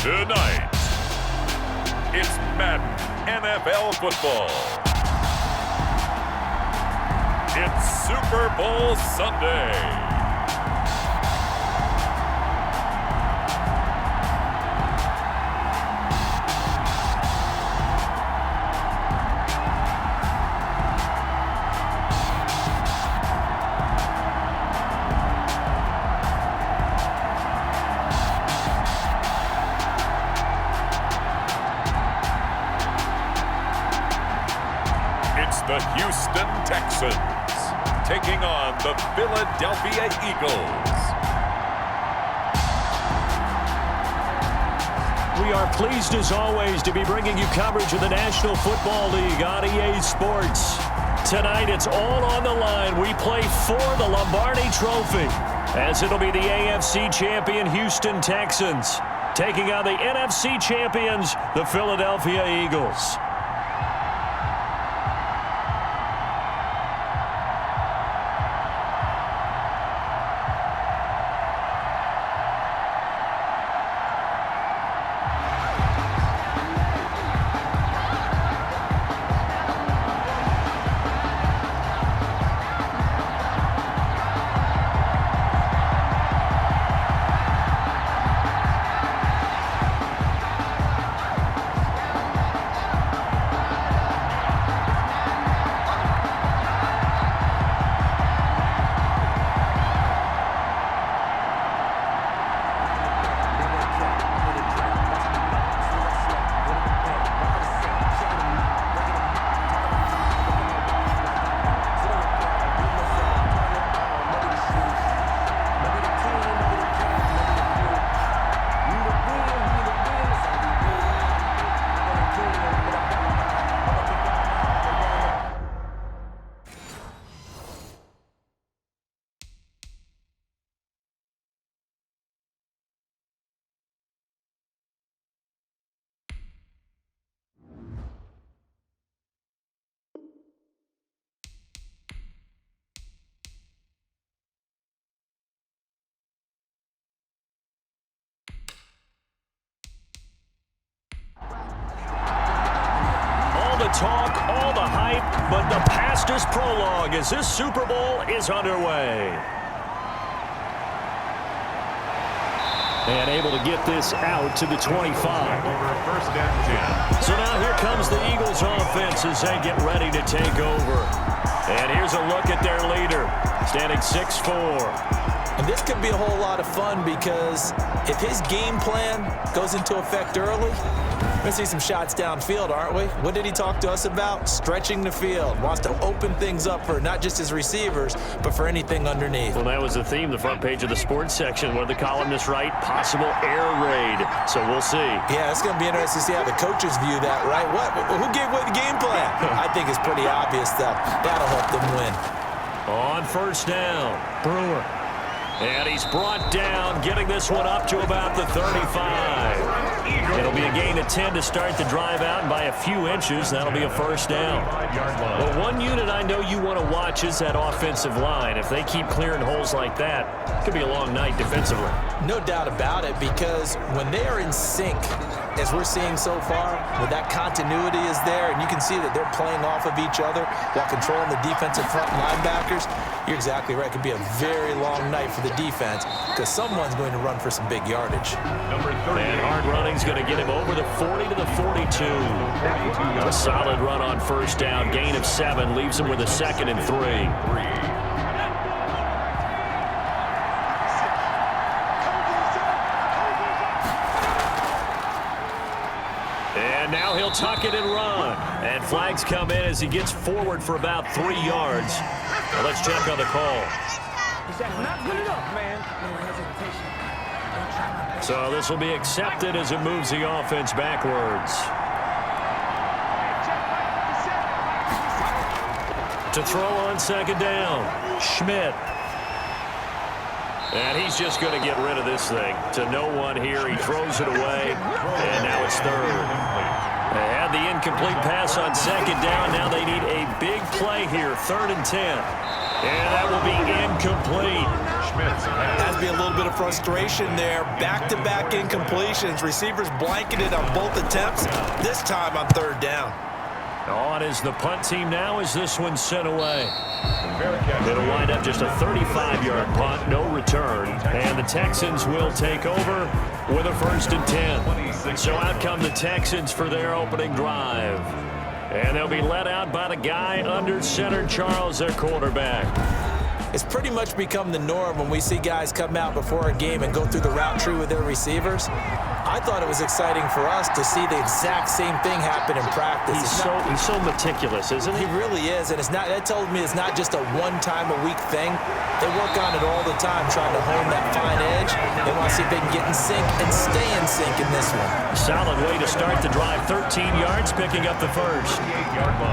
Tonight, it's Madden NFL football. It's Super Bowl Sunday. The Houston Texans taking on the Philadelphia Eagles. We are pleased as always to be bringing you coverage of the National Football League on EA Sports. Tonight it's all on the line. We play for the Lombardi Trophy, as it'll be the AFC champion Houston Texans taking on the NFC champions, the Philadelphia Eagles. Talk, all the hype, but the past is prologue as this Super Bowl is underway. And able to get this out to the 25. First and 10. So now here comes the Eagles offense as they get ready to take over. And here's a look at their leader, standing 6'4". And this could be a whole lot of fun because if his game plan goes into effect early, we're going to see some shots downfield, aren't we? What did he talk to us about? Stretching the field. Wants to open things up for not just his receivers, but for anything underneath. Well, that was the theme, the front page of the sports section. What did the columnists write? Possible air raid. So we'll see. Yeah, it's going to be interesting to see how the coaches view that, right? Who gave away the game plan? I think it's pretty obvious that that'll help them win. On first down, Brewer. And he's brought down, getting this one up to about the 35. It'll be a gain of 10 to start the drive out, and by a few inches, that'll be a first down. Well, one unit I know you want to watch is that offensive line. If they keep clearing holes like that, it could be a long night defensively. No doubt about it, because when they are in sync, as we're seeing so far, when that continuity is there, and you can see that they're playing off of each other while controlling the defensive front linebackers, you're exactly right. It could be a very long night for the defense because someone's going to run for some big yardage. And hard running's going to get him over the 40 to the 42. A solid run on first down. Gain of 7 leaves him with a 2nd and 3. And now he'll tuck it and run. And flags come in as he gets forward for about 3 yards. Well, let's check on the call. Not good enough, man. So this will be accepted as it moves the offense backwards. To throw on second down, Schmidt. And he's just going to get rid of this thing. To no one here. He throws it away, and now it's third. They had the incomplete pass on second down. Now they need a big play here, 3rd and 10. And that will be incomplete. Has to be a little bit of frustration there. Back-to-back incompletions. Receivers blanketed on both attempts, this time on 3rd down. On is the punt team now as this one's sent away. It'll wind up just a 35-yard punt, no return. And the Texans will take over with a 1st and 10. So out come the Texans for their opening drive. And they'll be led out by the guy under center, Charles, their quarterback. It's pretty much become the norm when we see guys come out before a game and go through the route tree with their receivers. I thought it was exciting for us to see the exact same thing happen in practice. He's so meticulous, isn't he? He really is, and that told me it's not just a one-time-a-week thing. They work on it all the time, trying to hone that fine edge. They want to see if they can get in sync and stay in sync in this one. Solid way to start the drive, 13 yards, picking up the first.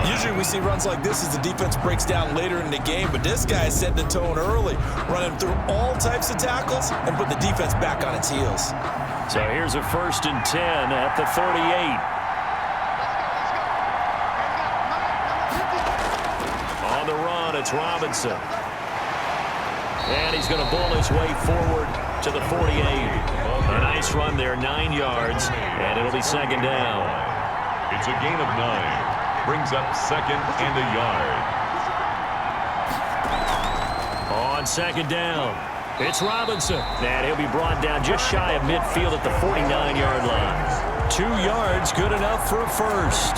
Usually we see runs like this as the defense breaks down later in the game, but this guy is setting the tone early, running through all types of tackles and put the defense back on its heels. So here's a 1st and 10 at the 38. On the run, it's Robinson. And he's going to bull his way forward to the 48. A nice run there, 9 yards, and it'll be 2nd down. It's a gain of 9. Brings up 2nd and a yard. On 2nd down, it's Robinson. And he'll be brought down just shy of midfield at the 49-yard line. 2 yards, good enough for a first.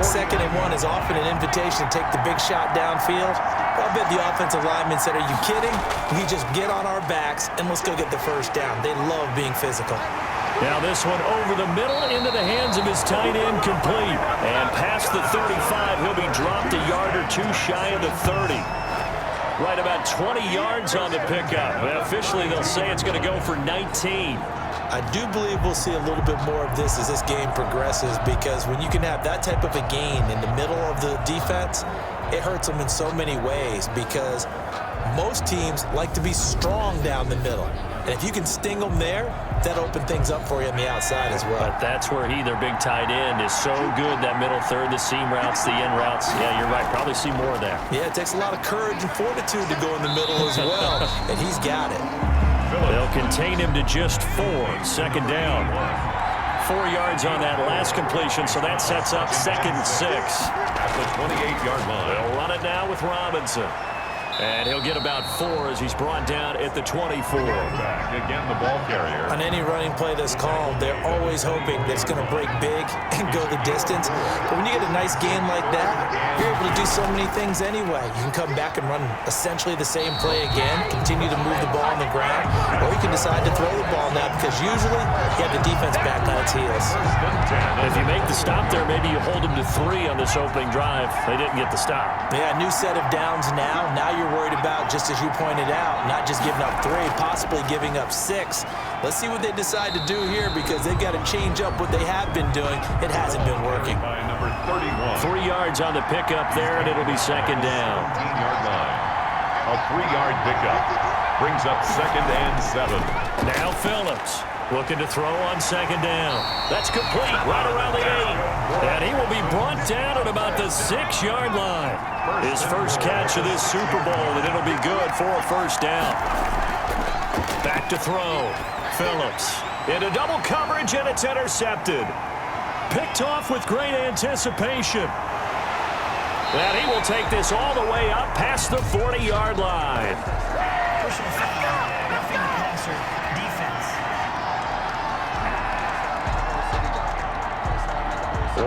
2nd and 1 is often an invitation to take the big shot downfield. But I bet the offensive lineman said, are you kidding? We just get on our backs and let's go get the first down. They love being physical. Now this one over the middle into the hands of his tight end, complete. And past the 35, he'll be dropped a yard or two shy of the 30. Right about 20 yards on the pickup. Officially, they'll say it's going to go for 19. I do believe we'll see a little bit more of this as this game progresses, because when you can have that type of a gain in the middle of the defense, it hurts them in so many ways, because most teams like to be strong down the middle. And if you can sting them there, that opens things up for you on the outside as well. But that's where their big tight end, is so good, that middle third, the seam routes, the end routes. Yeah, you're right. Probably see more of that. Yeah, it takes a lot of courage and fortitude to go in the middle as well, and he's got it. They'll contain him to just 4. 2nd down. 4 yards on that last completion, so that sets up 2nd and 6. At the 28-yard line. They'll run it now with Robinson. And he'll get about 4 as he's brought down at the 24. Back again, the ball carrier. On any running play that's called, they're always hoping that it's going to break big and go the distance. But when you get a nice gain like that, you're able to do so many things anyway. You can come back and run essentially the same play again, continue to move the ball on the ground, or you can decide to throw the ball now, because usually you have the defense back on its heels. If you make the stop there, maybe you hold them to 3 on this opening drive. They didn't get the stop. Yeah, new set of downs now. Now you're worried about, just as you pointed out, not just giving up 3, possibly giving up 6. Let's see what they decide to do here, because they've got to change up what they have been doing. It hasn't been working. By number 31. 3 yards on the pickup there, and it'll be 2nd down. 15-yard line. A 3-yard pickup. Brings up 2nd and 7. Now Phillips looking to throw on 2nd down. That's complete, right around the 8. And he will be brought down at about the 6-yard line. His first catch of this Super Bowl, and it'll be good for a 1st down. Back to throw. Phillips into double coverage, and it's intercepted. Picked off with great anticipation. And he will take this all the way up past the 40-yard line. Personal foul, roughing the passer, defense.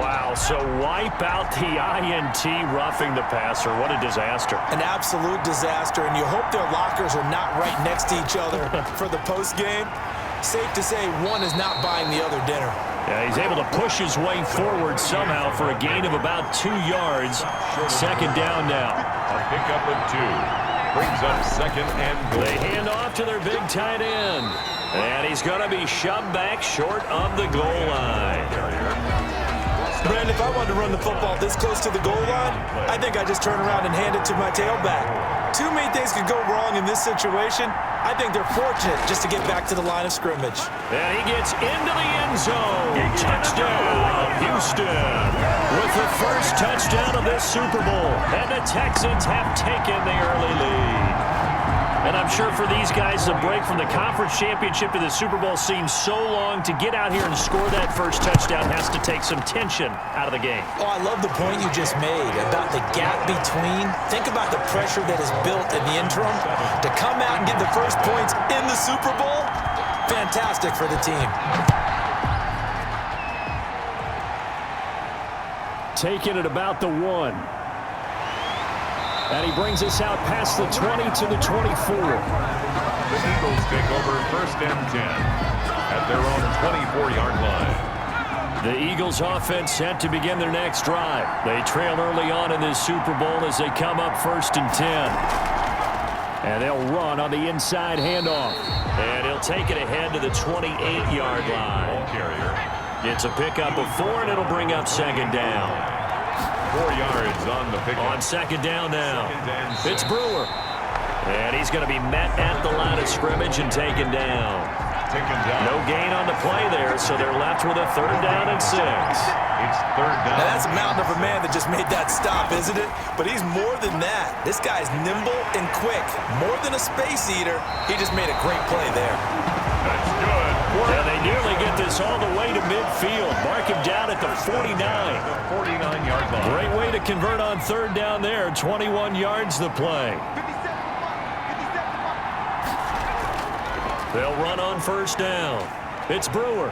Wow, so wipe out the INT, roughing the passer. What a disaster. An absolute disaster, and you hope their lockers are not right next to each other for the postgame. Safe to say one is not buying the other dinner. Yeah, he's able to push his way forward somehow for a gain of about 2 yards. 2nd down now. A pickup of 2. Brings up 2nd and goal. They hand off to their big tight end. And he's going to be shoved back short of the goal line. Brandon, if I wanted to run the football this close to the goal line, I think I just turn around and hand it to my tailback. Too many things could go wrong in this situation. I think they're fortunate just to get back to the line of scrimmage. And he gets into the end zone. Touchdown, Houston. With the first touchdown of this Super Bowl. And the Texans have taken the early lead. And I'm sure for these guys, the break from the conference championship to the Super Bowl seems so long. To get out here and score that first touchdown has to take some tension out of the game. Oh, I love the point you just made about the gap between. Think about the pressure that is built in the interim. To come out and get the first points in the Super Bowl, fantastic for the team. Taking it about the 1. And he brings us out past the 20 to the 24. The Eagles take over 1st and 10 at their own 24-yard line. The Eagles offense set to begin their next drive. They trail early on in this Super Bowl as they come up 1st and 10. And they'll run on the inside handoff. And he'll take it ahead to the 28-yard line. Ball carrier. It's a pickup of 4, and it'll bring up 2nd down. 4 yards on the pickup. On 2nd down now. It's Brewer. And he's going to be met at the line of scrimmage and taken down. No gain on the play there, so they're left with a 3rd down and 6. It's 3rd down. Now that's a mountain of a man that just made that stop, isn't it? But he's more than that. This guy's nimble and quick. More than a space eater, he just made a great play there. That's good. And they nearly get this all the way to midfield. Mark him down at the 49. 49-yard line. Great way to convert on 3rd down there. 21 yards the play. They'll run on 1st down. It's Brewer.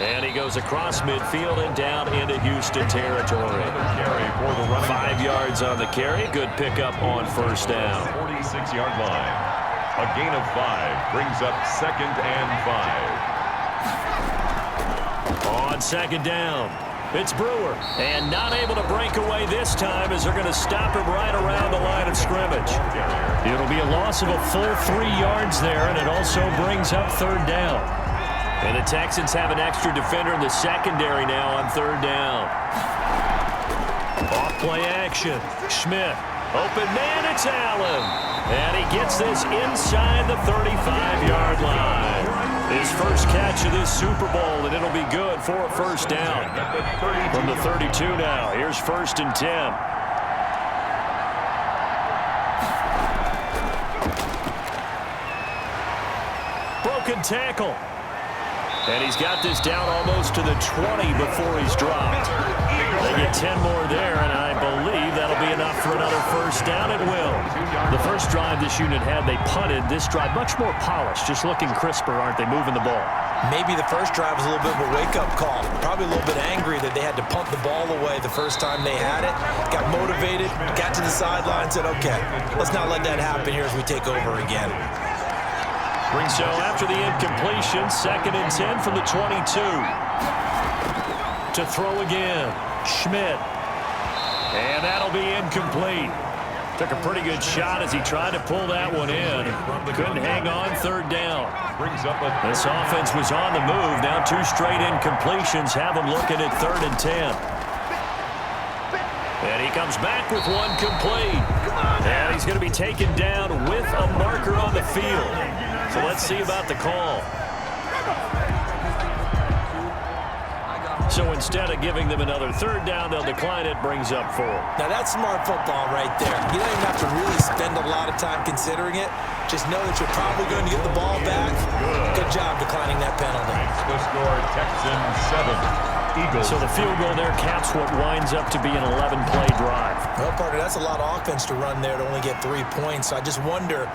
And he goes across midfield and down into Houston territory. Carry for the running 5 yards on the carry. Good pickup on 1st down. 46-yard line. A gain of 5 brings up 2nd and 5. On 2nd down, it's Brewer. And not able to break away this time as they're going to stop him right around the line of scrimmage. It'll be a loss of a full 3 yards there, and it also brings up 3rd down. And the Texans have an extra defender in the secondary now on 3rd down. Off play action. Schmidt. Open man, it's Allen. And he gets this inside the 35-yard line. His first catch of this Super Bowl, and it'll be good for a 1st down. From the 32 now, here's 1st and 10. Broken tackle. And he's got this down almost to the 20 before he's dropped. They get 10 more there, and I believe that'll be enough for another 1st down. It will. The first drive this unit had, they punted. This drive, much more polished, just looking crisper, aren't they, moving the ball? Maybe the first drive was a little bit of a wake-up call. Probably a little bit angry that they had to punt the ball away the first time they had it. Got motivated, got to the sideline, said, okay, let's not let that happen here as we take over again. So after the incompletion, 2nd and 10 from the 22. To throw again, Schmidt. And that'll be incomplete. Took a pretty good shot as he tried to pull that one in. Couldn't hang on 3rd down. This offense was on the move. Now 2 straight incompletions have them looking at 3rd and 10. And he comes back with one complete. And he's going to be taken down with a marker on the field. So let's see about the call. So instead of giving them another 3rd down, they'll decline it, brings up 4. Now that's smart football right there. You don't even have to really spend a lot of time considering it. Just know that you're probably going to get the ball back. Good job declining that penalty. The score, Texans 7, Eagles. So the field goal there caps what winds up to be an 11-play drive. Well, partner, that's a lot of offense to run there to only get 3 points. So I just wonder,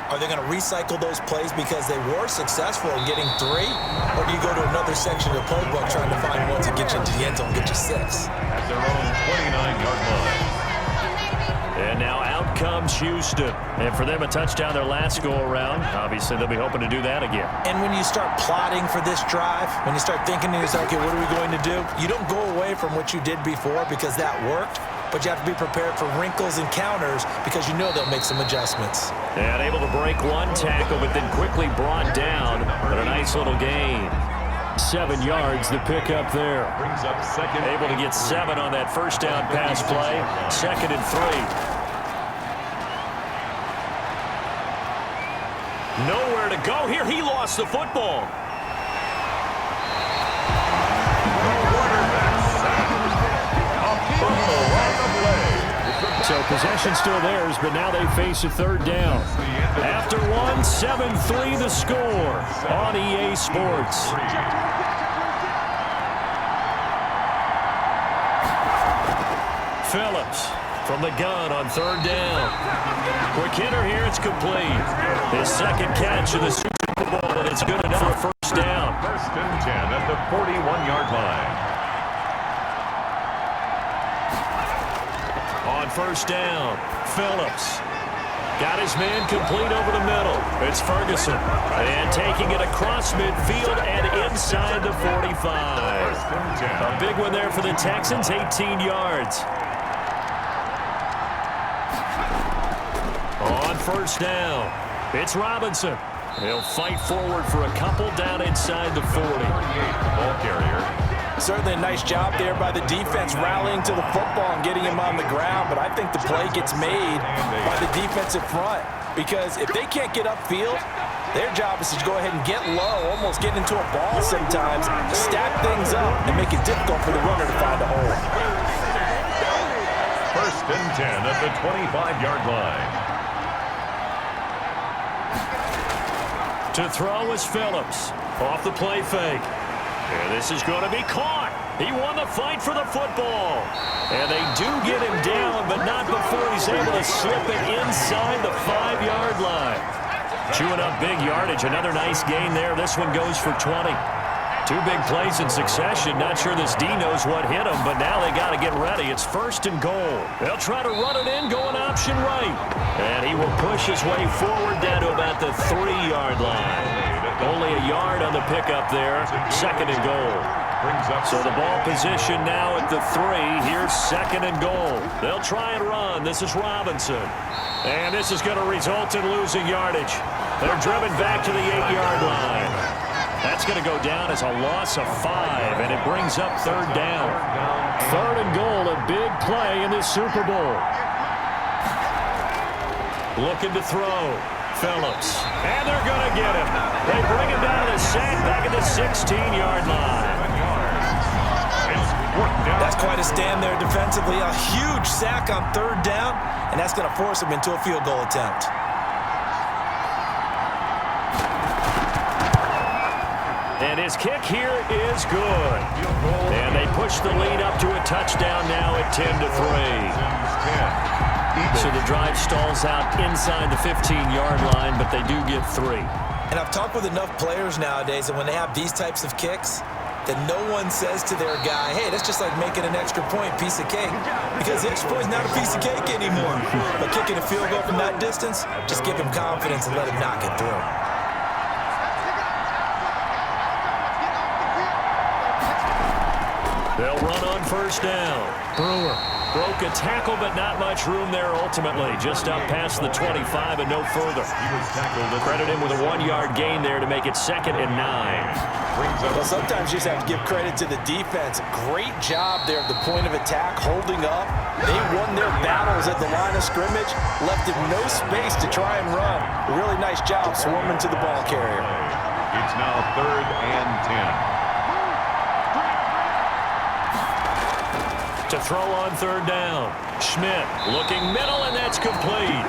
are they going to recycle those plays because they were successful in getting 3? Or do you go to another section of the playbook trying to find ones that get you into the end zone and get you 6? At their own 29-yard line. And now out comes Houston. And for them, a touchdown their last go-around. Obviously, they'll be hoping to do that again. And when you start plotting for this drive, when you start thinking to yourself, okay, what are we going to do? You don't go away from what you did before because that worked. But you have to be prepared for wrinkles and counters because you know they'll make some adjustments. And able to break one tackle, but then quickly brought down. But a nice little gain. 7 yards the pickup there. Brings up second. Able to get 7 on that first down pass play. 2nd and 3. Nowhere to go here. He lost the football. So possession still theirs, but now they face a 3rd down. After 1, 7-3 the score on EA Sports. Phillips from the gun on 3rd down. Quick hitter here, it's complete. His 2nd catch of the Super Bowl, and it's good enough for a 1st down. 1st and 10 at the 41-yard line. On 1st down, Phillips got his man complete over the middle. It's Ferguson, and taking it across midfield and inside the 45. A big one there for the Texans, 18 yards. On 1st down, it's Robinson. He'll fight forward for a couple down inside the 40. Ball carrier. Certainly a nice job there by the defense rallying to the football and getting him on the ground, but I think the play gets made by the defensive front because if they can't get upfield, their job is to go ahead and get low, almost get into a ball sometimes, stack things up, and make it difficult for the runner to find a hole. 1st and 10 at the 25-yard line. To throw is Phillips. Off the play fake. And this is going to be caught. He won the fight for the football. And they do get him down, but not before he's able to slip it inside the 5-yard line. Chewing up big yardage. Another nice gain there. This one goes for 20. 2 big plays in succession. Not sure this D knows what hit him, but now they got to get ready. It's 1st and goal. They'll try to run it in, going option right. And he will push his way forward down to about the 3-yard line. Only a yard on the pickup there. 2nd and goal. So the ball position now at the 3. Here's 2nd and goal. They'll try and run. This is Robinson. And this is going to result in losing yardage. They're driven back to the 8-yard line. That's going to go down as a loss of 5, and it brings up 3rd down. 3rd and goal, a big play in this Super Bowl. Looking to throw. Phillips. And they're going to get him. They bring him down to the sack back at the 16-yard line. That's quite a stand there defensively. A huge sack on 3rd down, and that's going to force him into a field goal attempt. And his kick here is good. And they push the lead up to a touchdown now at 10-3. So the drive stalls out inside the 15-yard line, but they do get 3. And I've talked with enough players nowadays that when they have these types of kicks, that no one says to their guy, hey, that's just like making an extra point, piece of cake. Because the extra point's not a piece of cake anymore. But kicking a field goal from that distance, just give him confidence and let him knock it through. They'll run on 1st down. Brewer broke a tackle, but not much room there ultimately. Just up past the 25 and no further. Credit him with a 1-yard gain there to make it 2nd and 9. Well, sometimes you just have to give credit to the defense. Great job there at the point of attack, holding up. They won their battles at the line of scrimmage, left him no space to try and run. A really nice job swarming to the ball carrier. It's now 3rd and 10. To throw on 3rd down. Schmidt looking middle, and that's complete.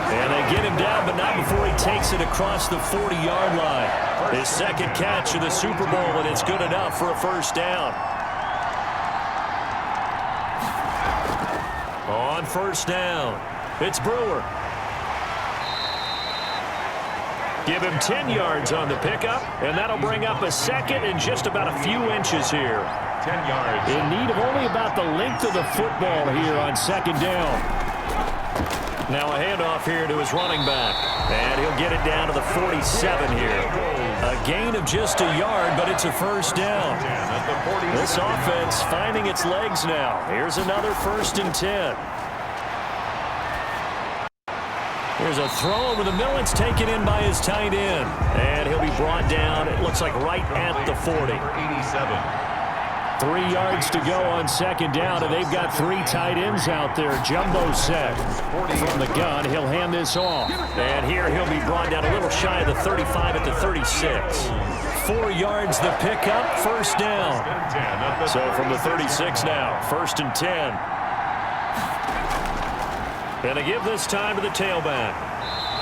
And they get him down, but not before he takes it across the 40-yard line. His 2nd catch of the Super Bowl, and it's good enough for a 1st down. On 1st down, it's Brewer. Give him 10 yards on the pickup, and that'll bring up a 2nd and just about a few inches here. 10 yards. In need of only about the length of the football here on 2nd down. Now a handoff here to his running back. And he'll get it down to the 47 here. A gain of just a yard, but it's a 1st down. This offense finding its legs now. Here's another 1st and 10. There's a throw over the middle. It's taken in by his tight end. And he'll be brought down, it looks like, right at the 40. 3 yards to go on second down, and they've got 3 tight ends out there. Jumbo set from the gun. He'll hand this off. And here he'll be brought down a little shy of the 35 at the 36. 4 yards the pickup, first down. So from the 36 now, 1st and 10. Going to give this time to the tailback.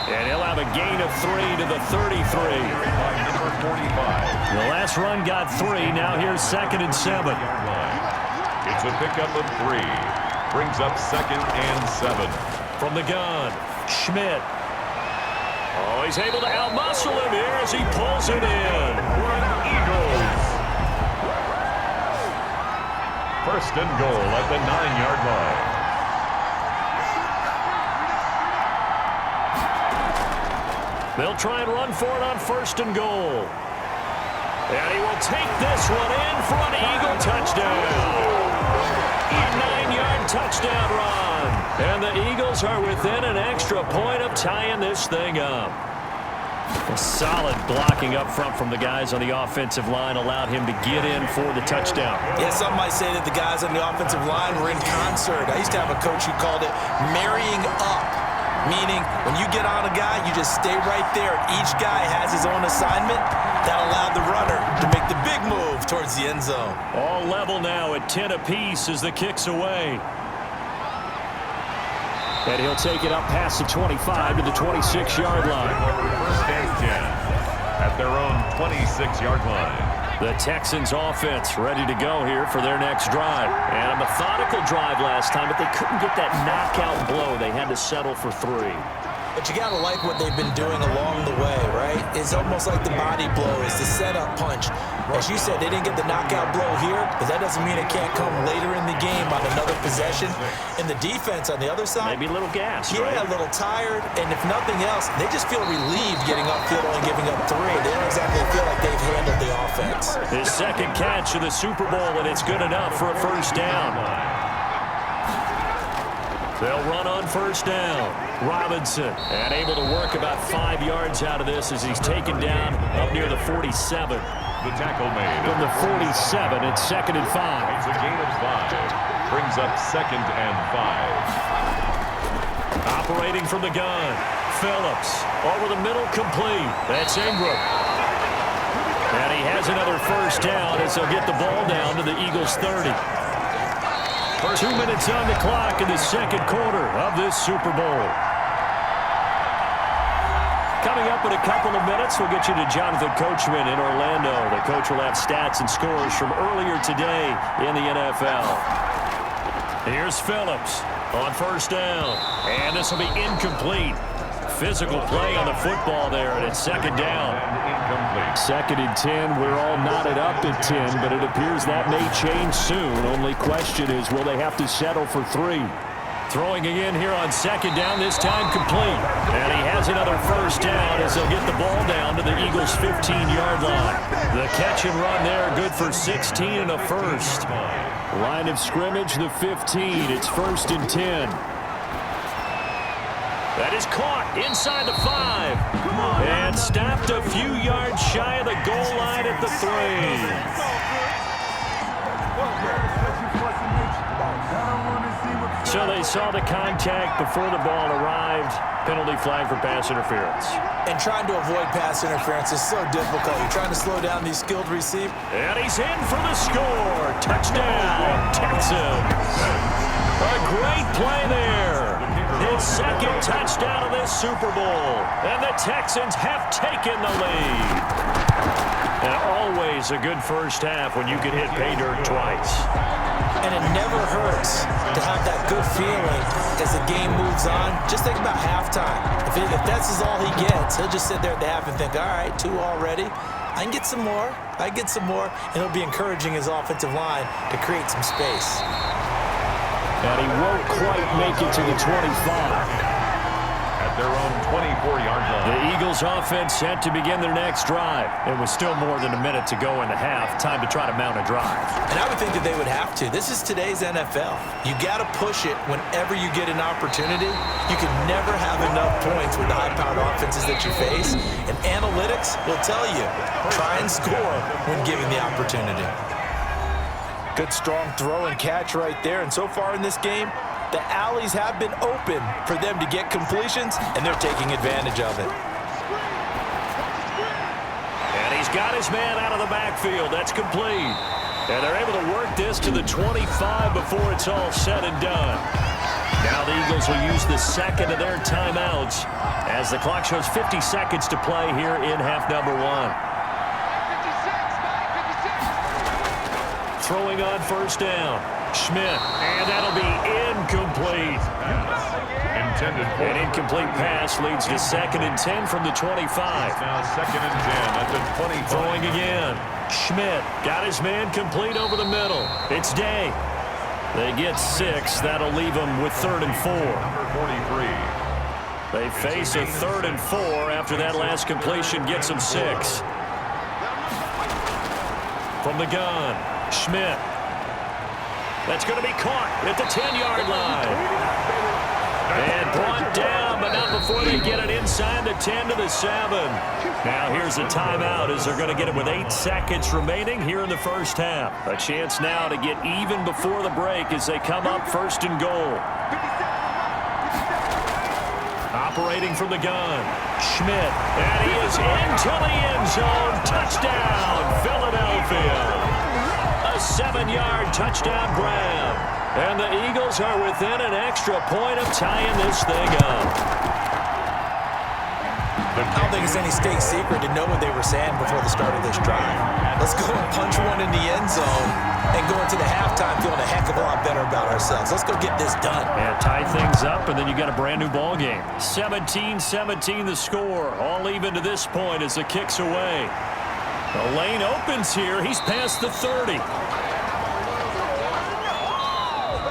And he'll have a gain of 3 to the 33. Number 45. The last run got 3. Now here's 2nd and 7. It's a pickup of 3. Brings up 2nd and 7. From the gun, Schmidt. Oh, he's able to outmuscle him here as he pulls it in. Eagles. 1st and goal at the 9-yard line. They'll try and run for it on 1st and goal. And he will take this one in for an Eagle touchdown. A 9-yard touchdown run. And the Eagles are within an extra point of tying this thing up. A solid blocking up front from the guys on the offensive line allowed him to get in for the touchdown. Yeah, some might say that the guys on the offensive line were in concert. I used to have a coach who called it marrying up. Meaning, when you get on a guy, you just stay right there. Each guy has his own assignment. That allowed the runner to make the big move towards the end zone. All level now at 10 apiece as the kick's away. And he'll take it up past the 25 to the 26-yard line. 1st and 10 at their own 26-yard line. The Texans offense ready to go here for their next drive. And a methodical drive last time, but they couldn't get that knockout blow. They had to settle for 3. But you got to like what they've been doing along the way, right? It's almost like the body blow is the setup punch. As you said, they didn't get the knockout blow here, but that doesn't mean it can't come later in the game on another possession. And the defense on the other side, maybe a little gas, yeah, right? A little tired. And if nothing else, they just feel relieved getting upfield and giving up 3. They don't exactly feel like they've handled the offense. His 2nd catch of the Super Bowl, and it's good enough for a 1st down. They'll run on 1st down. Robinson, and able to work about 5 yards out of this as he's taken down up near the 47. The tackle made. From the 47, it's 2nd and 5. It's a gain of 5. Brings up 2nd and 5. Operating from the gun. Phillips, over the middle, complete. That's Ingram. And he has another 1st down as he'll get the ball down to the Eagles' 30. 2 minutes on the clock in the 2nd quarter of this Super Bowl. Coming up in a couple of minutes, we'll get you to Jonathan Coachman in Orlando. The coach will have stats and scores from earlier today in the NFL. Here's Phillips on 1st down. And this will be incomplete. Physical play on the football there, and it's 2nd down. Incomplete. 2nd and 10. We're all knotted up at 10, but it appears that may change soon. Only question is, will they have to settle for 3? Throwing again here on 2nd down, this time complete. And he has another 1st down as he'll get the ball down to the Eagles' 15-yard line. The catch and run there, good for 16 and a 1st. Line of scrimmage, the 15. It's 1st and 10. That is caught inside the 5. And stopped a few yards shy of the goal line at the 3. So they saw the contact before the ball arrived. Penalty flag for pass interference. And trying to avoid pass interference is so difficult. You're trying to slow down these skilled receivers. And he's in for the score. Touchdown, Texans. A great play there. His 2nd touchdown of this Super Bowl. And the Texans have taken the lead. And always a good 1st half when you can hit pay dirt twice. And it never hurts to have that good feeling as the game moves on. Just think about halftime. If that's all he gets, he'll just sit there at the half and think, all right, 2 already. I can get some more. I get some more. And he'll be encouraging his offensive line to create some space. And he won't quite make it to the 25. At at their own 24-yard line. The Eagles offense set to begin their next drive. It was still more than a minute to go in the half. Time to try to mount a drive. And I would think that they would have to. This is today's NFL. You got to push it whenever you get an opportunity. You can never have enough points with the high-powered offenses that you face. And analytics will tell you, try and score when given the opportunity. Good strong throw and catch right there. And so far in this game, the alleys have been open for them to get completions, and they're taking advantage of it. And he's got his man out of the backfield. That's complete. And they're able to work this to the 25 before it's all said and done. Now the Eagles will use the second of their timeouts as the clock shows 50 seconds to play here in half number 1. Throwing on first down. Schmidt. And that'll be incomplete. Intended for An incomplete pass leads to 2nd and 10 from the 25. now 2nd and 10 at the 25. Throwing again. Schmidt got his man complete over the middle. It's Day. They get 6. That'll leave them with 3rd and 4. Number 43. They face a 3rd and 4 after that last completion gets them 6. From the gun, Schmidt. That's going to be caught at the 10-yard line. And brought down, but not before they get it inside the 10 to the 7. Now here's a timeout as they're going to get it with 8 seconds remaining here in the first half. A chance now to get even before the break as they come up 1st and goal. Operating from the gun, Schmidt. And he is into the end zone. Touchdown, Philadelphia. A 7-yard touchdown grab. And the Eagles are within an extra point of tying this thing up. I don't think it's any state secret to know what they were saying before the start of this drive. Let's go and punch one in the end zone and go into the halftime feeling a heck of a lot better about ourselves. Let's go get this done. And tie things up, and then you got a brand new ball game. 17-17 the score. All even to this point as the kick's away. The lane opens here. He's past the 30.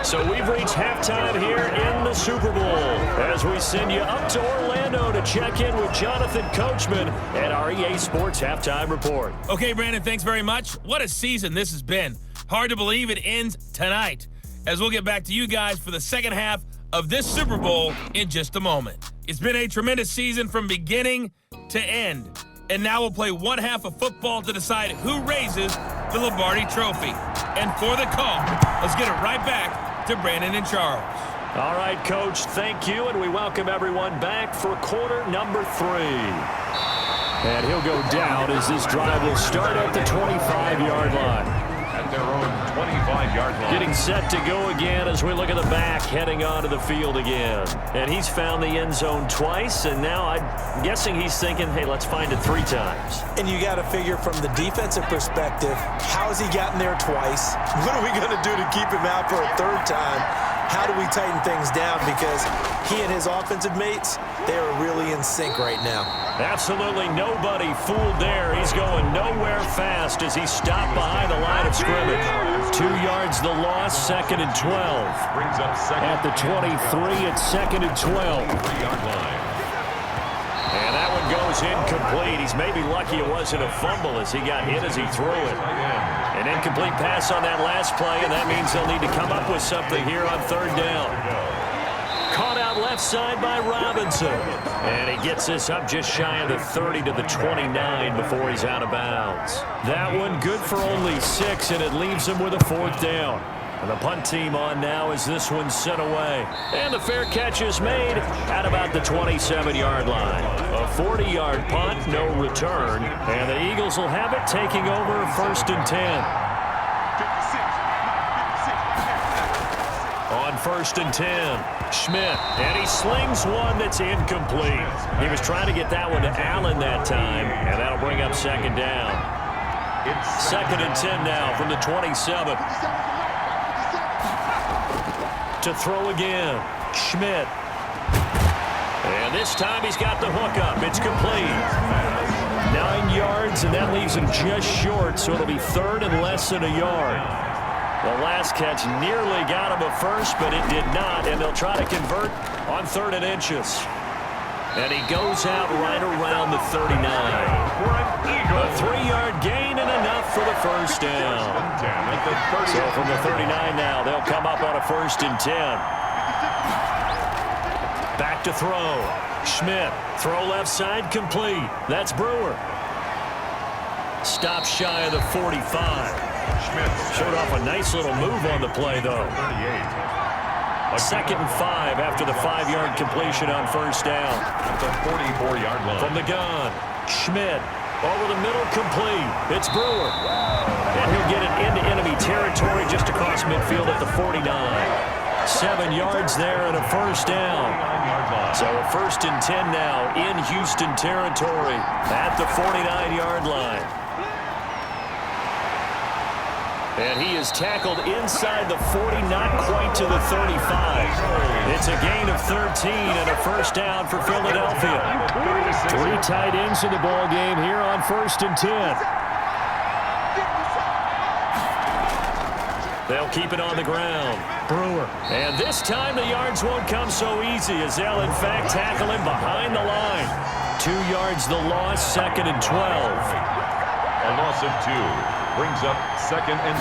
So we've reached halftime here in the Super Bowl as we send you up to Orlando to check in with Jonathan Coachman at our EA Sports Halftime Report. Okay, Brandon, thanks very much. What a season this has been. Hard to believe it ends tonight, as we'll get back to you guys for the second half of this Super Bowl in just a moment. It's been a tremendous season from beginning to end, and now we'll play one half of football to decide who raises the Lombardi Trophy. And for the call, let's get it right back to Brandon and Charles. All right, Coach, thank you, and we welcome everyone back for quarter number 3. And he'll go down as this drive will start at the 25-yard line. At their own 25-yard line. Getting set to go again as we look at the back, heading onto the field again. And he's found the end zone twice, and now I'm guessing he's thinking, hey, let's find it 3 times. And you got to figure from the defensive perspective, how has he gotten there twice? What are we going to do to keep him out for a 3rd time? How do we tighten things down? Because he and his offensive mates, they are really in sync right now. Absolutely nobody fooled there. He's going nowhere fast as he stopped behind the line of scrimmage. 2 yards the loss, 2nd and 12. Brings up second. At the 23, it's 2nd and 12. 3-yard line. And that one goes incomplete. He's maybe lucky it wasn't a fumble as he got hit as he threw it. An incomplete pass on that last play, and that means they'll need to come up with something here on 3rd down. Caught out left side by Robinson. And he gets this up just shy of the 30 to the 29 before he's out of bounds. That one good for only 6, and it leaves him with a 4th down. And the punt team on now as this one's sent away. And the fair catch is made at about the 27-yard line. A 40-yard punt, no return. And the Eagles will have it taking over 1st and 10. On 1st and 10, Schmidt. And he slings one that's incomplete. He was trying to get that one to Allen that time. And that'll bring up 2nd down. It's 2nd and 10 now from the 27. To throw again, Schmidt. And this time he's got the hook up. It's complete. 9 yards, and that leaves him just short, so it'll be 3rd and less than a yard. The last catch nearly got him a first, but it did not, and they'll try to convert on 3rd and inches. And he goes out right around the 39. A 3-yard gain and enough for the first down. So from the 39 now, they'll come up on a 1st and 10. Back to throw. Schmidt, throw left side, complete. That's Brewer. Stop shy of the 45. Showed off a nice little move on the play, though. 2nd and 5 after the 5-yard completion on 1st down. At the 44-yard line. From the gun, Schmidt, over the middle, complete. It's Brewer. And he'll get it into enemy territory just across midfield at the 49. 7 yards there and a 1st down. So a 1st and 10 now in Houston territory at the 49-yard line. And he is tackled inside the 40, not quite to the 35. It's a gain of 13 and a 1st down for Philadelphia. 3 tight ends in the ball game here on 1st and 10. They'll keep it on the ground. Brewer. And this time the yards won't come so easy as they'll in fact tackle him behind the line. 2 yards the loss, 2nd and 12. A loss of 2. Brings up 2nd and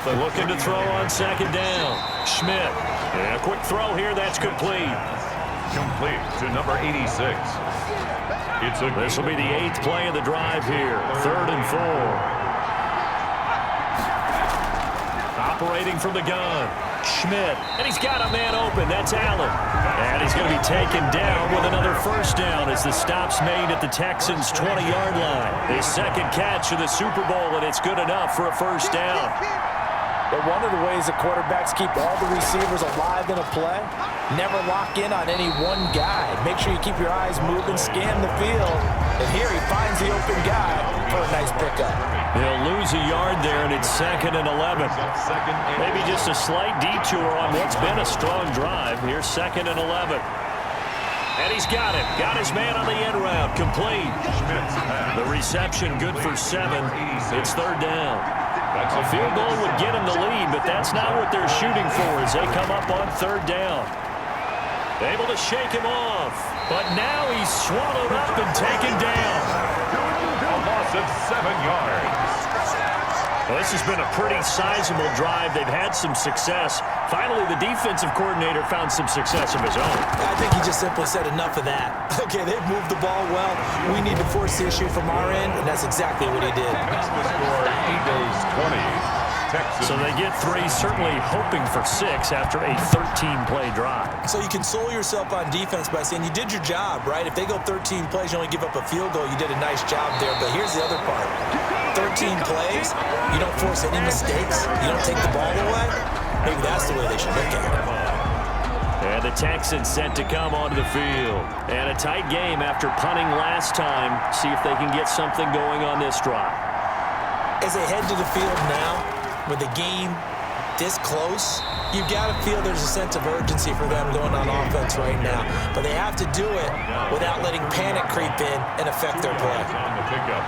12. Looking to throw on 2nd down. Schmidt. And a quick throw here. That's complete. Complete to number 86. This will be the 8th play of the drive here. 3rd and 4. Operating from the gun. Schmidt. And he's got a man open. That's Allen. And he's going to be taken down with another 1st down as the stop's made at the Texans' 20-yard line. His 2nd catch of the Super Bowl, and it's good enough for a 1st down. But one of the ways the quarterbacks keep all the receivers alive in a play, never lock in on any one guy. Make sure you keep your eyes moving, scan the field. And here he finds the open guy for a nice pickup. He'll lose a yard there, and it's 2nd and 11. Maybe just a slight detour on what's been a strong drive. Here's 2nd and 11. And he's got it. Got his man on the end route. Complete. The reception good for 7. It's 3rd down. A field goal would get him the lead, but that's not what they're shooting for as they come up on 3rd down. Able to shake him off, but now he's swallowed up and taken down. A loss of 7 yards. Well, this has been a pretty sizable drive. They've had some success. Finally, the defensive coordinator found some success of his own. I think he just simply said enough of that. Okay, they've moved the ball well. We need to force the issue from our end, and that's exactly what he did. That's the score, Eagles 20. Texans. So they get 3, certainly hoping for 6 after a 13-play drive. So you console yourself on defense by saying you did your job, right? If they go 13 plays, you only give up a field goal, you did a nice job there. But here's the other part. 13 plays, you don't force any mistakes, you don't take the ball away. Maybe that's the way they should look at it. And the Texans set to come onto the field. And a tight game after punting last time. See if they can get something going on this drive. As they head to the field now, with the game this close, you've got to feel there's a sense of urgency for them going on offense right now. But they have to do it without letting panic creep in and affect their play. On the pickup,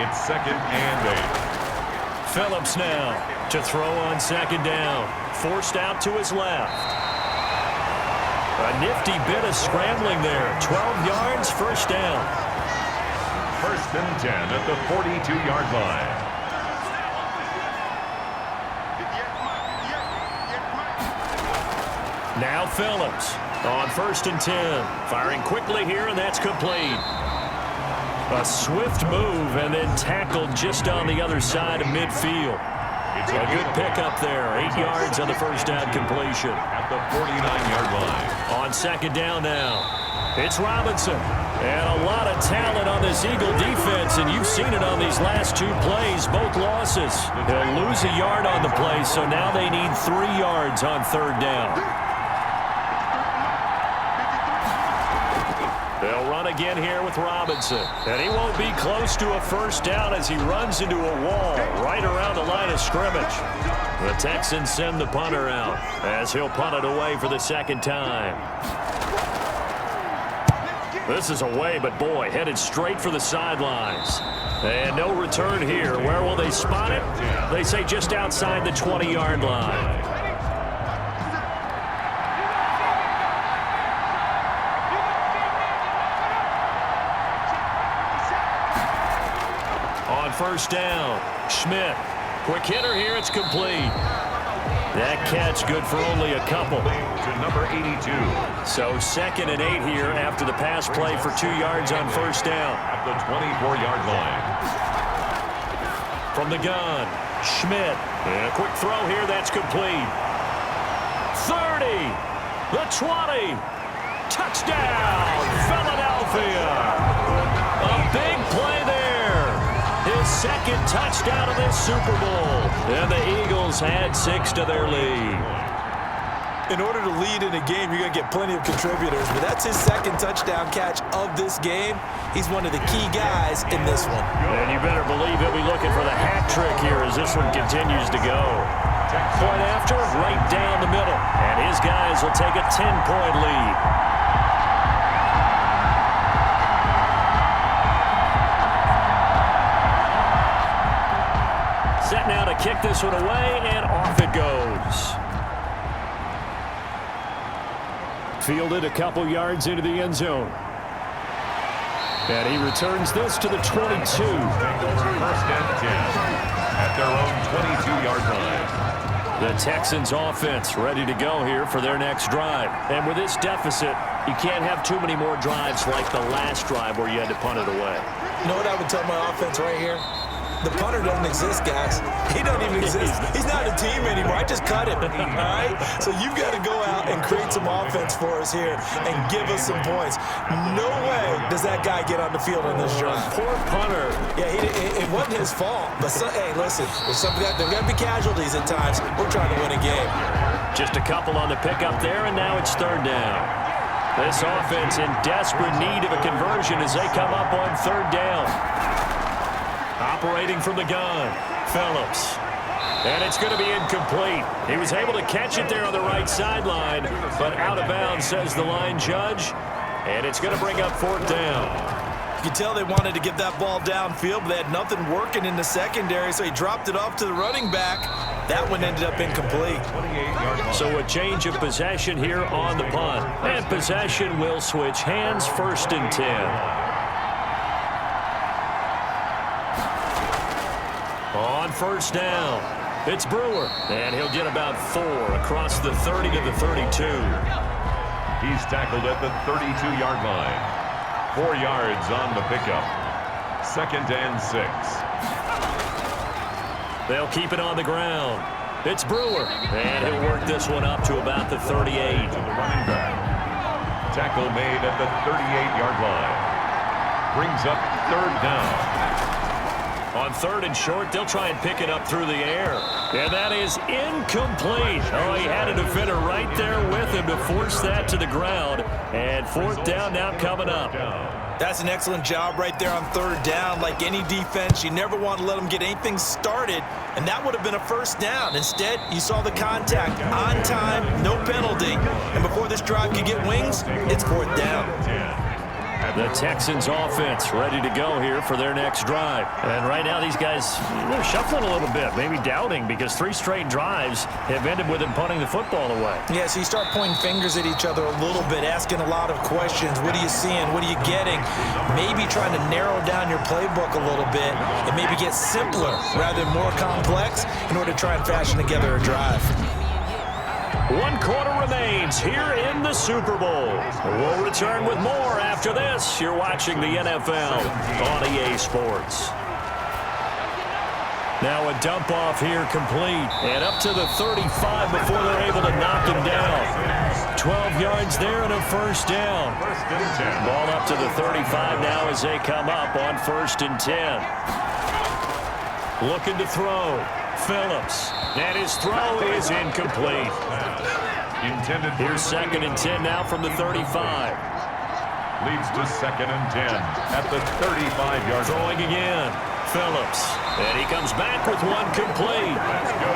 it's 2nd and 8. Phillips now to throw on 2nd down. Forced out to his left. A nifty bit of scrambling there. 12 yards, 1st down. 1st and 10 at the 42-yard line. Now Phillips on 1st and 10. Firing quickly here, and that's complete. A swift move and then tackled just on the other side of midfield. It's a good pickup there. 8 yards on the 1st down completion. At the 49-yard line. On 2nd down now, it's Robinson. And a lot of talent on this Eagle defense, and you've seen it on these last 2 plays, both losses. They'll lose a yard on the play, so now they need 3 yards on 3rd down. They'll run again here with Robinson. And he won't be close to a 1st down as he runs into a wall right around the line of scrimmage. The Texans send the punter out as he'll punt it away for the 2nd time. This is away, but boy, headed straight for the sidelines. And no return here. Where will they spot it? They say just outside the 20-yard line. first down. Schmidt. Quick hitter here. It's complete. That catch good for only a couple. To number 82. So 2nd and 8 here after the pass play for 2 yards on first down. At the 24-yard line. From the gun, Schmidt. And a quick throw here. That's complete. 30. The 20. Touchdown, Philadelphia. A big play there. His 2nd touchdown of this Super Bowl. And the Eagles add 6 to their lead. In order to lead in a game, you're going to get plenty of contributors, but that's his 2nd touchdown catch of this game. He's one of the key guys in this one. And you better believe he'll be looking for the hat trick here as this one continues to go. Point after, right down the middle. And his guys will take a 10-point lead. Set now to kick this one away, and off it goes. Fielded a couple yards into the end zone. And he returns this to the 22. First and 10 at their own 22-yard line. The Texans offense ready to go here for their next drive. And with this deficit, you can't have too many more drives like the last drive where you had to punt it away. You know what I would tell my offense right here? The punter doesn't exist, guys. He doesn't even exist. He's not a team anymore. I just cut him, all right? So you've got to go out and create some offense for us here and give us some points. No way does that guy get on the field on this drive. Poor punter. Yeah, it wasn't his fault. But, hey, listen, there's got to be casualties at times. We're trying to win a game. Just a couple on the pickup there, and now it's 3rd down. This offense in desperate need of a conversion as they come up on 3rd down. Operating from the gun, Phillips. And it's going to be incomplete. He was able to catch it there on the right sideline, but out of bounds, says the line judge. And it's going to bring up 4th down. You could tell they wanted to get that ball downfield, but they had nothing working in the secondary, so he dropped it off to the running back. That one ended up incomplete. So a change of possession here on the punt. And possession will switch hands, 1st and 10. On 1st down, it's Brewer, and he'll get about 4 across the 30 to the 32. He's tackled at the 32-yard line. 4 yards on the pickup. 2nd and 6. They'll keep it on the ground. It's Brewer, and he'll work this one up to about the 38. To the running back. Tackle made at the 38-yard line. Brings up 3rd down. On 3rd and short, they'll try and pick it up through the air. And that is incomplete. Oh, he had a defender right there with him to force that to the ground. And 4th down now coming up. That's an excellent job right there on 3rd down. Like any defense, you never want to let them get anything started, and that would have been a 1st down. Instead, you saw the contact on time, no penalty. And before this drive could get wings, it's 4th down. The Texans offense ready to go here for their next drive. And right now these guys, they're shuffling a little bit, maybe doubting, because 3 straight drives have ended with them punting the football away. Yeah, so you start pointing fingers at each other a little bit, asking a lot of questions. What are you seeing? What are you getting? Maybe trying to narrow down your playbook a little bit and maybe get simpler rather than more complex in order to try and fashion together a drive. 1 quarter remains here in the Super Bowl. We'll return with more after this. You're watching the NFL on EA Sports. Now a dump off here complete. And up to the 35 before they're able to knock him down. 12 yards there and a 1st down. Ball up to the 35 now as they come up on 1st and 10. Looking to throw. Phillips. And his throw is incomplete. Intended. Here's 2nd and 10 now from the 35. Leads to 2nd and 10 at the 35-yard line. Throwing again. Phillips. And he comes back with one complete.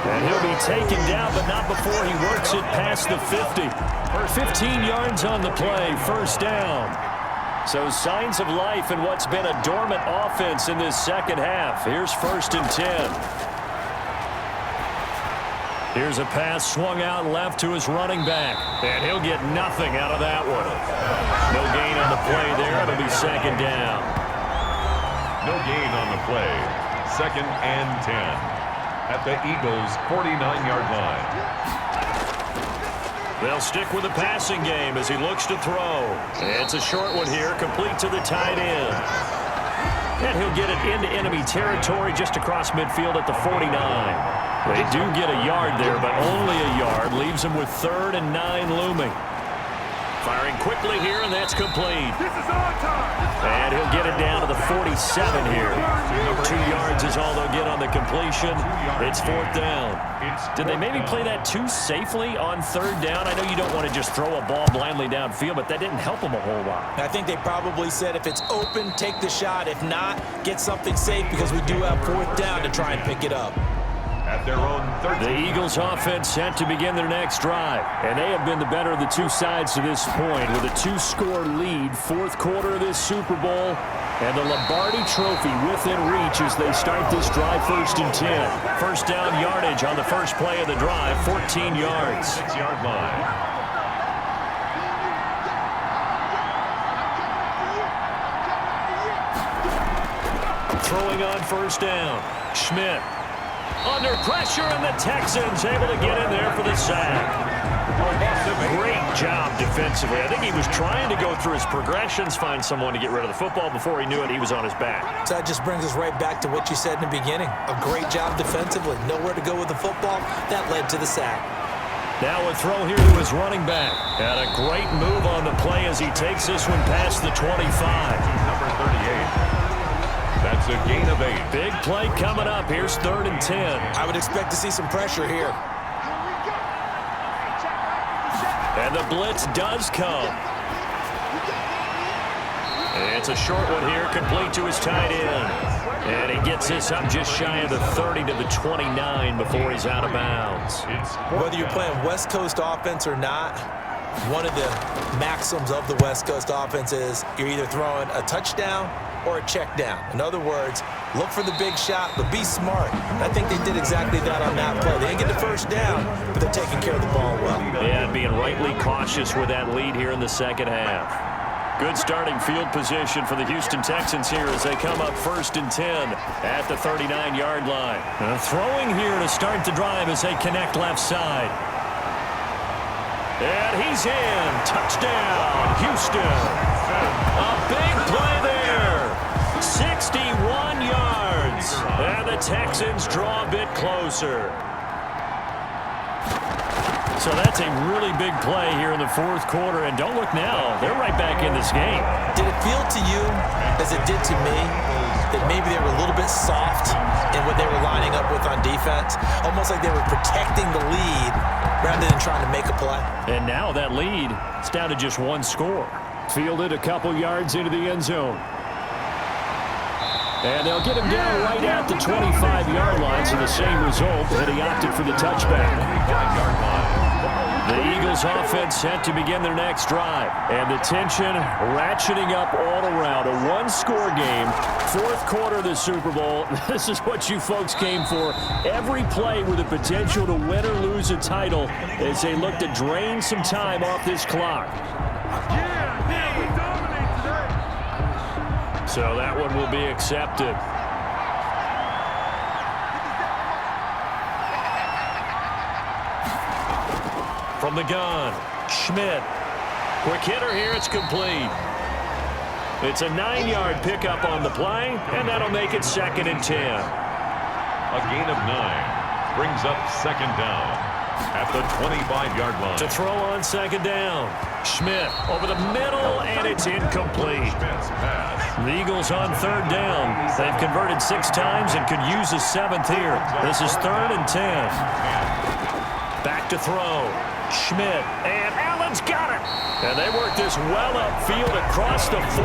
And he'll be taken down, but not before he works it past the 50. 15 yards on the play. 1st down. So signs of life in what's been a dormant offense in this second half. Here's 1st and 10. Here's a pass swung out left to his running back. And he'll get nothing out of that one. No gain on the play there. It'll be 2nd down. No gain on the play. 2nd and 10 at the Eagles' 49-yard line. They'll stick with the passing game as he looks to throw. It's a short one here, complete to the tight end. And he'll get it into enemy territory just across midfield at the 49. They do get a yard there, but only a yard. Leaves them with 3rd and 9 looming. Firing quickly here, and that's complete. And he'll get it down to the 47 here. 2 yards is all they'll get on the completion. It's 4th down. Did they maybe play that too safely on 3rd down? I know you don't want to just throw a ball blindly downfield, but that didn't help them a whole lot. I think they probably said if it's open, take the shot. If not, get something safe because we do have 4th down to try and pick it up. At their own 13. The Eagles offense set to begin their next drive, and they have been the better of the two sides to this point with a 2-score lead, 4th quarter of this Super Bowl, and the Lombardi Trophy within reach as they start this drive 1st and 10. 1st down yardage on the first play of the drive, 14 yards. 6-yard line. Throwing on 1st down, Schmidt. Under pressure, and the Texans able to get in there for the sack. Great job defensively. I think he was trying to go through his progressions, find someone to get rid of the football. Before he knew it, he was on his back. So that just brings us right back to what you said in the beginning. A great job defensively. Nowhere to go with the football. That led to the sack. Now a throw here to his running back. And a great move on the play as he takes this one past the 25. Number 38. That's a gain of 8. Big play coming up. Here's 3rd and 10. I would expect to see some pressure here. And the blitz does come. And it's a short one here, complete to his tight end. And he gets this up just shy of the 30 to the 29 before he's out of bounds. Whether you're playing West Coast offense or not, one of the maxims of the West Coast offense is you're either throwing a touchdown or a check down. In other words, look for the big shot, but be smart. And I think they did exactly that on that play. They didn't get the 1st down, but they're taking care of the ball well. Yeah, being rightly cautious with that lead here in the 2nd half. Good starting field position for the Houston Texans here as they come up 1st and 10 at the 39-yard line. Throwing here to start the drive as they connect left side. And he's in. Touchdown, Houston. A big play there. 61 yards. And the Texans draw a bit closer. So that's a really big play here in the 4th quarter. And don't look now. They're right back in this game. Did it feel to you, as it did to me, that maybe they were a little bit soft in what they were lining up with on defense? Almost like they were protecting the lead rather than trying to make a play. And now that lead is down to just 1 score. Fielded a couple yards into the end zone. And they'll get him down right at the 25-yard line, so the same result, and he opted for the touchback. The Eagles offense set to begin their next drive, and the tension ratcheting up all around. A 1-score game, 4th quarter of the Super Bowl. This is what you folks came for. Every play with the potential to win or lose a title as they look to drain some time off this clock. So that one will be accepted. From the gun, Schmidt. Quick hitter here, it's complete. It's a 9-yard pickup on the play, and that'll make it 2nd and 10. A gain of 9 brings up 2nd down at the 25-yard line. To throw on 2nd down, Schmidt over the middle, and it's incomplete. Schmidt's pass. The Eagles on 3rd down. They've converted 6 times and could use a 7th here. This is 3rd and 10. Back to throw. Schmidt, and Allen's got it. And they work this well upfield across the 45.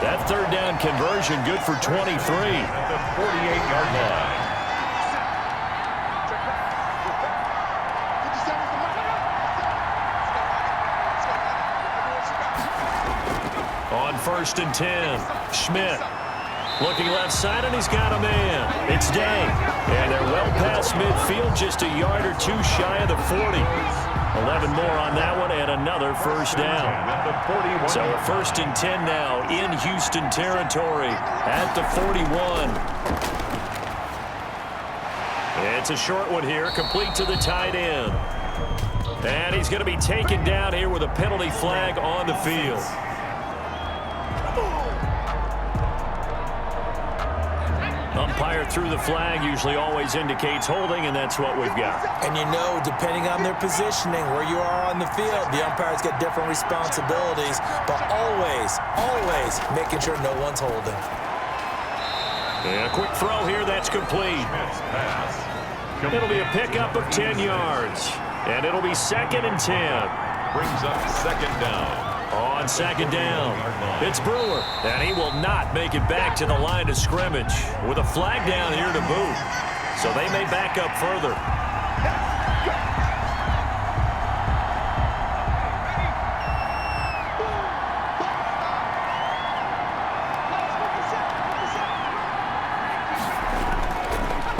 That 3rd down conversion good for 23. At the 48-yard line. On 1st and 10, Schmidt looking left side, and he's got a man. It's Day. And they're well past midfield, just a yard or 2 shy of the 40. A 11 more on that one and another first down. So a 1st and 10 now in Houston territory at the 41. It's a short one here, complete to the tight end. And he's going to be taken down here with a penalty flag on the field. Umpire through the flag usually always indicates holding, and that's what we've got. And you know, depending on their positioning, where you are on the field, the umpires get different responsibilities, but always making sure no one's holding. And a quick throw here, that's complete. It'll be a pickup of 10 yards, and it'll be 2nd and 10. Brings up 2nd down. On 2nd down, it's Brewer, and he will not make it back to the line of scrimmage with a flag down here to boot. So they may back up further.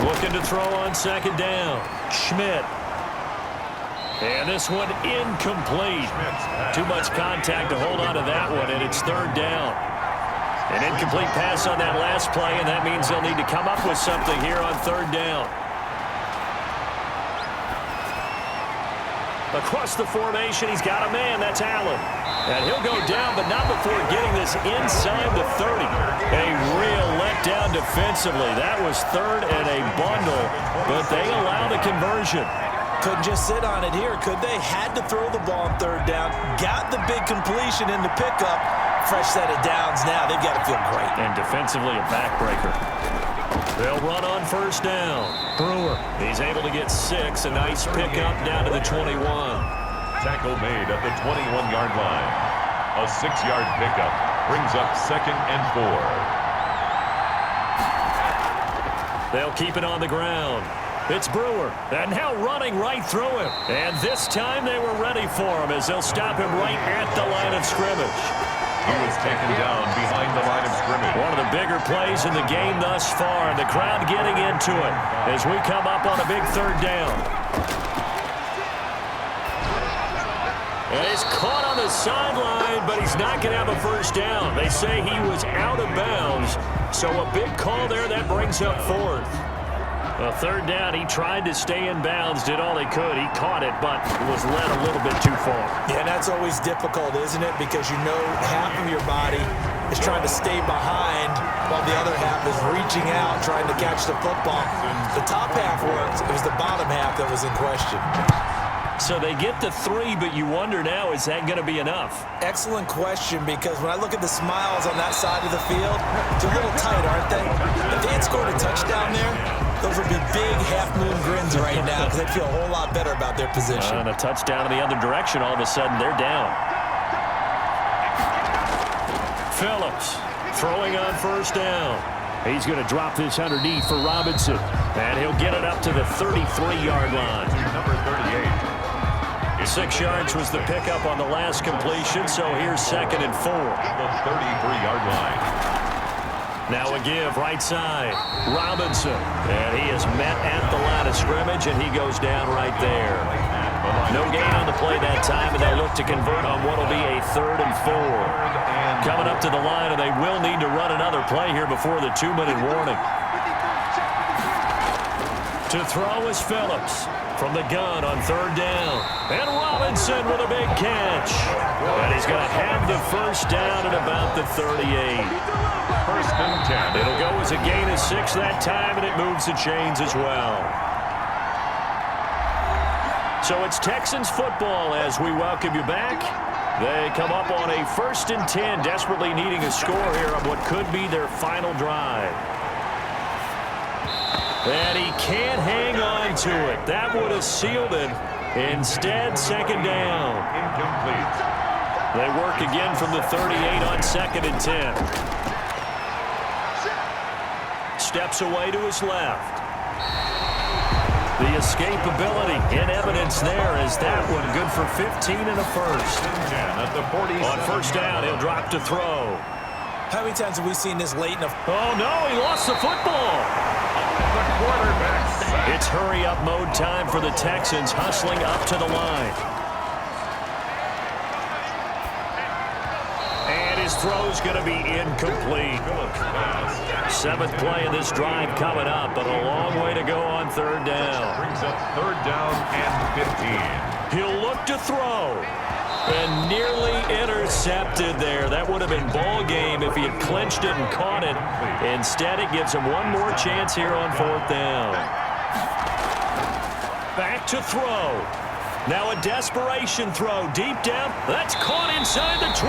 Looking to throw on 2nd down, Schmidt. And this one incomplete. Too much contact to hold on to that one, and it's 3rd down. An incomplete pass on that last play, and that means they'll need to come up with something here on 3rd down. Across the formation, he's got a man. That's Allen. And he'll go down, but not before getting this inside the 30. A real letdown defensively. That was 3rd and a bundle, but they allow the conversion. Couldn't just sit on it here, could they? Had to throw the ball on 3rd down. Got the big completion in the pickup. Fresh set of downs now. They've got to feel great. And defensively, a backbreaker. They'll run on 1st down. Brewer, he's able to get 6. A nice pickup down to the 21. Tackle made at the 21-yard line. A 6-yard pickup brings up 2nd and 4. They'll keep it on the ground. It's Brewer, and now running right through him. And this time they were ready for him as they'll stop him right at the line of scrimmage. He was taken down behind the line of scrimmage. One of the bigger plays in the game thus far, and the crowd getting into it as we come up on a big 3rd down. And he's caught on the sideline, but he's not going to have a 1st down. They say he was out of bounds, so a big call there that brings up 4th. A 3rd down, he tried to stay in bounds, did all he could. He caught it, but was led a little bit too far. Yeah, and that's always difficult, isn't it? Because you know half of your body is trying to stay behind while the other half is reaching out, trying to catch the football. The top half worked. It was the bottom half that was in question. So they get the 3, but you wonder now, is that going to be enough? Excellent question, because when I look at the smiles on that side of the field, it's a little tight, aren't they? If they had scored a touchdown there, those would be big half-moon grins right now because they'd feel a whole lot better about their position. And a touchdown in the other direction, all of a sudden they're down. Phillips throwing on 1st down. He's going to drop this underneath for Robinson, and he'll get it up to the 33-yard line. Number 38. 6 yards was the pickup on the last completion, so here's 2nd and 4. The 33-yard line. Now a give, right side, Robinson. And he is met at the line of scrimmage, and he goes down right there. No gain on the play that time, and they'll look to convert on what will be a 3rd and 4. Coming up to the line, and they will need to run another play here before the 2-minute warning. To throw is Phillips from the gun on 3rd down. And Robinson with a big catch. And he's going to have the 1st down at about the 38. 1st and 10. It'll go as a gain of 6 that time, and it moves the chains as well. So it's Texans football as we welcome you back. They come up on a 1st and 10, desperately needing a score here on what could be their final drive. And he can't hang on to it. That would have sealed it. Instead, 2nd down. Incomplete. They work again from the 38 on 2nd and 10. Steps away to his left. The escapability in evidence there is that one good for 15 and a 1st. At the 40. On 1st down, he'll drop to throw. How many times have we seen this late in a... Oh, no, he lost the football. The quarterback sack. It's hurry-up mode time for the Texans, hustling up to the line. his throw's going to be incomplete. Seventh play of this drive coming up, but a long way to go on third down. Brings up third down and 15. He'll look to throw. And nearly intercepted there. That would have been ball game if he had clinched it and caught it. Instead, it gives him one more chance here on fourth down. Back to throw. Now a desperation throw deep down. That's caught inside the 20.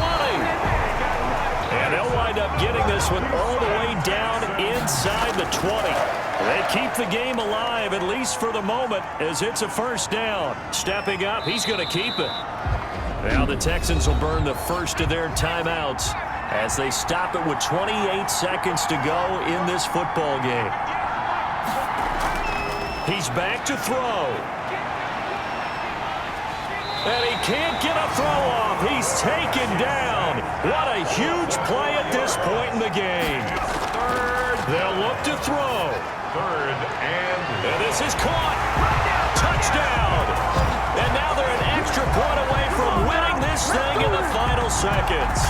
And they'll wind up getting this one all the way down inside the 20. They keep the game alive, at least for the moment, as it's a first down. Stepping up, he's going to keep it. Now the Texans will burn the first of their timeouts as they stop it with 28 seconds to go in this football game. He's back to throw. And he can't get a throw off. He's taken down. What a huge play at this point in the game. Third. They'll look to throw. Third and this is caught. Touchdown. And now they're an extra point away from winning this thing in the final seconds.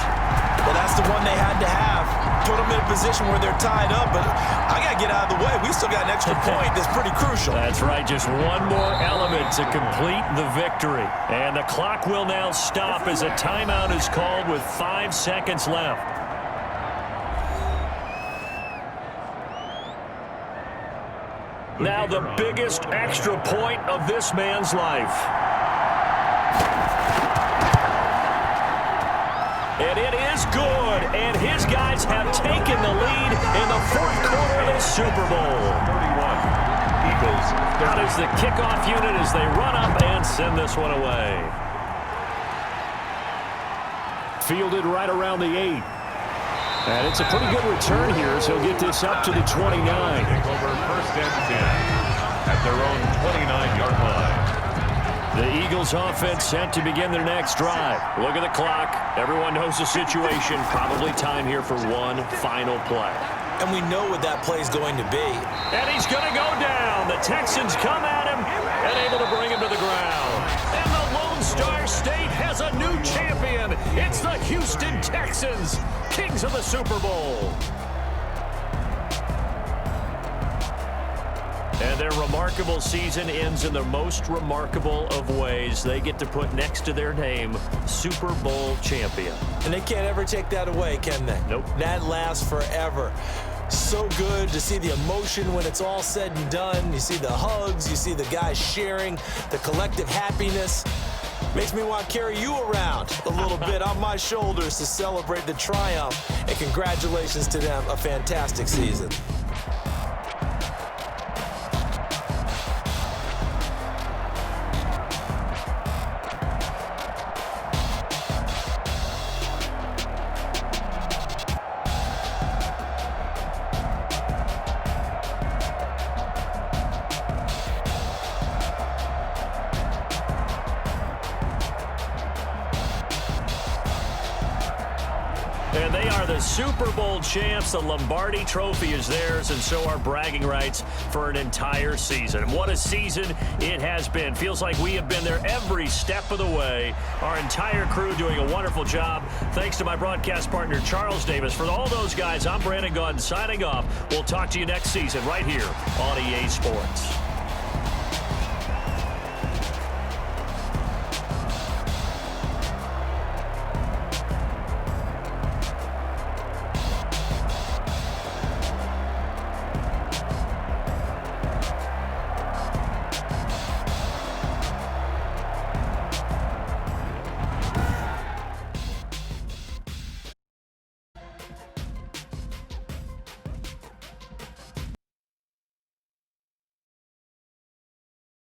Well, that's the one they had to have. Put them in a position where they're tied up, but I got to get out of the way. We still got an extra point that's pretty crucial. That's right, just one more element to complete the victory. And the clock will now stop as a timeout is called with 5 seconds left. Now the biggest extra point of this man's life. And it is good, and his guys have taken the lead in the fourth quarter of the Super Bowl. 31. Eagles. That is the kickoff unit as they run up and send this one away. Fielded right around the 8. And it's a pretty good return here as he'll get this up to the 29. Over first and 10 at their own 29-yard line. The Eagles offense set to begin their next drive. Look at the clock. Everyone knows the situation. Probably time here for one final play. And we know what that play is going to be. And he's going to go down. The Texans come at him and able to bring him to the ground. And the Lone Star State has a new champion. It's the Houston Texans, kings of the Super Bowl. And their remarkable season ends in the most remarkable of ways. They get to put next to their name, Super Bowl champion. And they can't ever take that away, can they? Nope. That lasts forever. So good to see the emotion when it's all said and done. You see the hugs, you see the guys sharing, the collective happiness. Makes me want to carry you around a little bit on my shoulders to celebrate the triumph. And congratulations to them, a fantastic season. And they are the Super Bowl champs. The Lombardi Trophy is theirs, and so are bragging rights for an entire season. What a season it has been. Feels like we have been there every step of the way. Our entire crew doing a wonderful job. Thanks to my broadcast partner, Charles Davis. For all those guys, I'm Brandon Gaudin signing off. We'll talk to you next season right here on EA Sports.